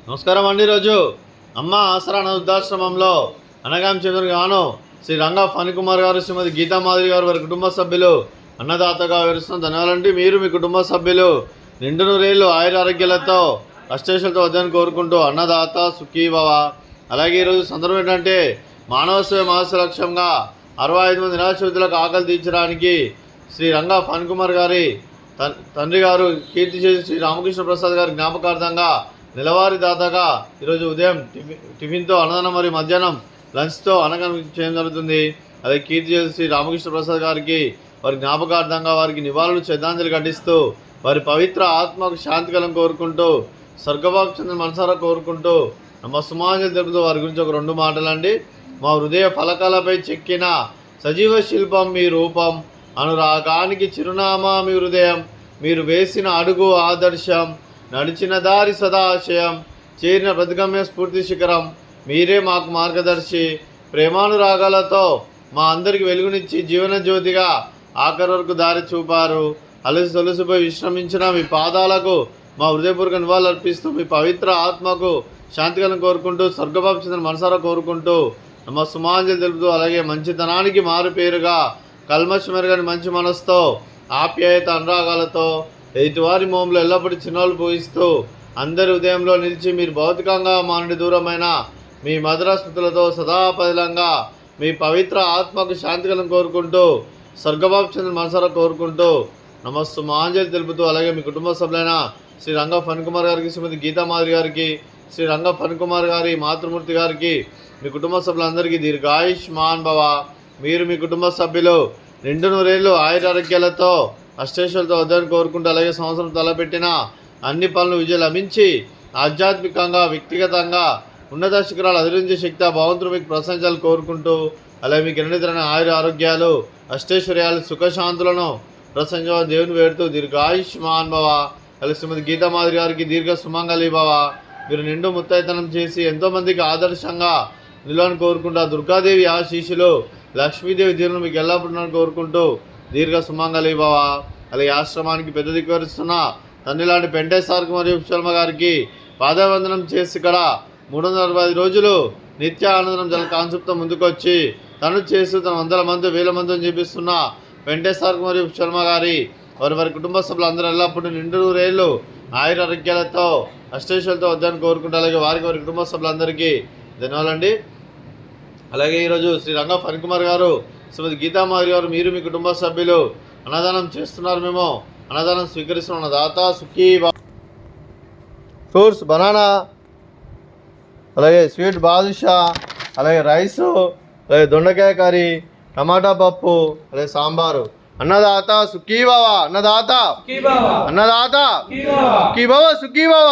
నమస్కారం అండి. రోజు అమ్మ ఆసరా వృద్ధాశ్రమంలో అనగాం చంద్రుగాను శ్రీ రంగా ఫణికుమార్ గారు, శ్రీమతి గీతామాధురి గారు, వారి కుటుంబ సభ్యులు అన్నదాతగా వివరిస్తున్న ధన్యవాదాలండి. మీరు మీ కుటుంబ సభ్యులు నిండు నూరేళ్ళు ఆయుర ఆరోగ్యాలతో అష్టేషలతో వద్దని కోరుకుంటూ అన్నదాత సుఖీభవ. అలాగే ఈరోజు సందర్భం ఏంటంటే మానవ సేవ మహస్సు లక్ష్యంగా 65 మంది నిరాశ్రితులకు ఆకలి తీర్చడానికి శ్రీ రంగా ఫణికుమార్ గారి తండ్రి గారు కీర్తి చేసి శ్రీ రామకృష్ణ ప్రసాద్ గారి జ్ఞాపకార్థంగా నెలవారీ దాదాగా ఈరోజు ఉదయం టిఫిన్తో అన్నదానం మరియు మధ్యాహ్నం లంచ్తో అన్నదానం చేయడం జరుగుతుంది. అదే కీర్తి చేసి శ్రీ రామకృష్ణ ప్రసాద్ గారికి వారి జ్ఞాపకార్థంగా వారికి నివాళులు శ్రద్ధాంజలి ఘటిస్తూ వారి పవిత్ర ఆత్మకు శాంతికలం కోరుకుంటూ స్వర్గభాగ చెందిన మనసారా కోరుకుంటూ సుమాంజలి తెలుపుతూ వారి గురించి ఒక 2 మాటలండి. మా హృదయ ఫలకాలపై చెక్కిన సజీవ శిల్పం మీ రూపం, అనురాగానికి చిరునామా మీ హృదయం, మీరు వేసిన అడుగు ఆదర్శం, నడిచిన దారి సదాశయం, చేరిన ప్రతిగమ్య స్ఫూర్తి శిఖరం, మీరే మాకు మార్గదర్శి. ప్రేమానురాగాలతో మా అందరికి వెలుగునిచ్చి జీవన జ్యోతిగా ఆఖరి వరకు దారి చూపారు. అలసి తొలసిపోయి విశ్రమించిన మీ పాదాలకు మా హృదయపూర్వక నివాళులు అర్పిస్తూ మీ పవిత్ర ఆత్మకు శాంతికలను కోరుకుంటూ స్వర్గభాగ చెందిన మనసారా కోరుకుంటూ సుమాంజలి తెలుపుతూ అలాగే మంచితనానికి మారు పేరుగా కల్మషమెరగని మంచి మనసుతో ఆప్యాయత అనురాగాలతో ఎదుటివారి మోములు ఎల్లప్పుడూ చిన్నోళ్ళు పూజిస్తూ అందరి ఉదయంలో నిలిచి మీరు భౌతికంగా మా నుండి దూరమైన మీ మధుర స్మృతులతో సదాపదిలంగా మీ పవిత్ర ఆత్మకు శాంతికలను కోరుకుంటూ స్వర్గభాగ చెందిన మనసారా కోరుకుంటూ సుమాంజలి తెలుపుతూ అలాగే మీ కుటుంబ సభ్యులైన శ్రీ రంగా ఫణికుమార్ గారికి, శ్రీమతి గీతామాధురి గారికి, శ్రీ రంగా ఫణికుమార్ గారి మాతృమూర్తి గారికి, మీ కుటుంబ సభ్యులందరికీ దీర్ఘాయుష్మాన్ భవ. మీరు మీ కుటుంబ సభ్యులు నిండు నూరేళ్ళు ఆయురారోగ్యాలతో అష్టేశ్వరులతో వద్దని కోరుకుంటూ అలాగే సంవత్సరం తలపెట్టిన అన్ని పనులు విజయం లభించి ఆధ్యాత్మికంగా వ్యక్తిగతంగా ఉన్నత శిఖరాలు అధిరించే శక్తి ఆ భగవంతుడు మీకు ప్రశంసలు కోరుకుంటూ అలాగే మీకు ఎన్నితరమైన ఆయుర ఆరోగ్యాలు అష్టైశ్వర్యాలు సుఖశాంతులను ప్రశంస దేవుని వేడుతూ దీర్ఘాయుష్మాన్ భవ. అలాగే శ్రీమతి గీతామాధురి గారికి దీర్ఘ సుమంగళి భవ. మీరు నిండు ముత్తైతనం చేసి ఎంతోమందికి ఆదర్శంగా నిలవని కోరుకుంటూ దుర్గాదేవి ఆశీస్సులు లక్ష్మీదేవి దీవులను మీకు ఎల్లప్పుడూ కోరుకుంటూ దీర్ఘ సుమంగళి భవ. అలాగే ఆశ్రమానికి పెద్ద దిక్కువరిస్తున్న తండ్రి లాంటి పెంటేశ్వరకు మరియు శర్మ గారికి పాదవందనం చేసి ఇక్కడ 365 రోజులు నిత్య ఆనందం జల కాన్సెప్ట్తో ముందుకొచ్చి తను చేస్తూ తన 100 మంది 1000 మందిని చూపిస్తున్న వెంకటేశ్వరకు మరియు శర్మ గారి వారి కుటుంబ సభ్యులు అందరూ ఎల్లప్పుడూ నిండు నూరేళ్ళు ఆయురారోగ్యాలతో అష్టేశ్వరులతో వద్దని కోరుకుంటూ అలాగే వారి కుటుంబ సభ్యులందరికీ ధన్యవాదాలండి. అలాగే ఈరోజు శ్రీ రంగా ఫణికుమార్ గారు, శ్రీమతి గీతామాధురి గారు, మీరు మీ కుటుంబ సభ్యులు అన్నదానం చేస్తున్నారు. మేము అన్నదానం స్వీకరిస్తున్నాం. దాత సుఖీ ఫ్రూట్స్, బనానా, అలాగే స్వీట్ బాదుషా, అలాగే రైసు, అలాగే దొండకాయ కర్రీ, టమాటా పప్పు, అలాగే సాంబారు. అన్నదాత సుఖీ భవ. అన్నదాత అన్నదాత సుఖీ భవ. సుఖీ భవ.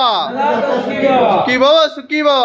సుఖీ భవ. సుఖీ భవ.